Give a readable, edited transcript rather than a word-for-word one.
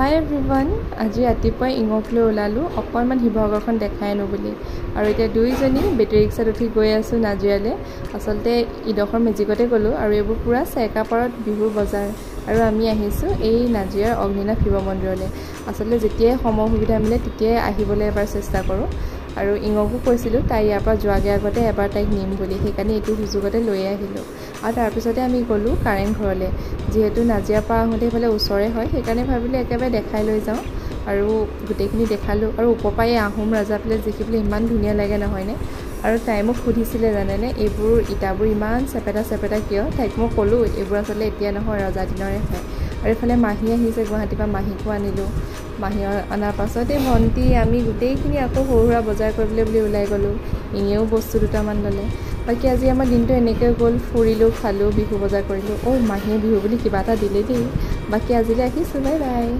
হাই everyone, আজি ৰাতিপুৱাই ইঙক লৈ ওলালোঁ অকণমান শিৱসাগৰখন দেখাই আনো বুলি। আৰু এতিয়া দুইজনী বেটেৰী ৰিক্সাত উঠি গৈ আছোঁ নাজিৰালৈ। আচলতে ইডোখৰ মেজিকতে গ'লোঁ আৰু এইবোৰ পূৰা চেকাপাৰত বিহুৰ বজাৰ। আৰু আমি আহিছোঁ এই নাজিৰাৰ অগ্নিনাভ শিৱ মন্দিৰলৈ। আচলতে যেতিয়াই সময় সুবিধা মিলে তেতিয়াই আহিবলৈ এবাৰ চেষ্টা কৰোঁ। আৰু ইঙকো কৈছিলোঁ তাই ইয়াৰ পৰা যোৱাগৈ আগতে এবাৰ তাইক নিম বুলি, সেইকাৰণে এইটো সুযোগতে লৈয়ে আহিলোঁ। আৰু তাৰপিছতে আমি গ'লোঁ কাৰেংঘৰলৈ। যিহেতু নাজিৰাৰ পৰা আহোঁতে এইফালে ওচৰে হয়, সেইকাৰণে ভাবিলোঁ একেবাৰে দেখাই লৈ যাওঁ। আৰু গোটেইখিনি দেখালোঁ। আৰু ওপৰৰ পৰা এই আহোম ৰাজা প্লেচ দেখিবলৈ ইমান ধুনীয়া লাগে নহয়নে? আৰু তাই মোক সুধিছিলে জানেনে, এইবোৰ ইটাবোৰ ইমান চেপেটা চেপেটা কিয়? তাইক মই ক'লোঁ এইবোৰ আচলতে এতিয়া নহয়, ৰজা দিনৰে হয়। আৰু এইফালে মাহী আহিছে গুৱাহাটীৰ পৰা, মাহীকো আনিলোঁ। মাহী অনাৰ পাছতে ভণ্টি আমি গোটেইখিনি আকৌ সৰু সুৰা বজাৰ কৰিবলৈ বুলি ওলাই গ'লোঁ। ইনেও বস্তু দুটামান ল'লে। বাকী আজি আমাৰ দিনটো এনেকৈ গ'ল, ফুৰিলোঁ খালোঁ বিহু বজাৰ কৰিলোঁ। মাহীয়ে বিহু বুলি কিবা এটা দিলে দেই। বাকী আজিলৈ আহিছোঁ, বাই বাই।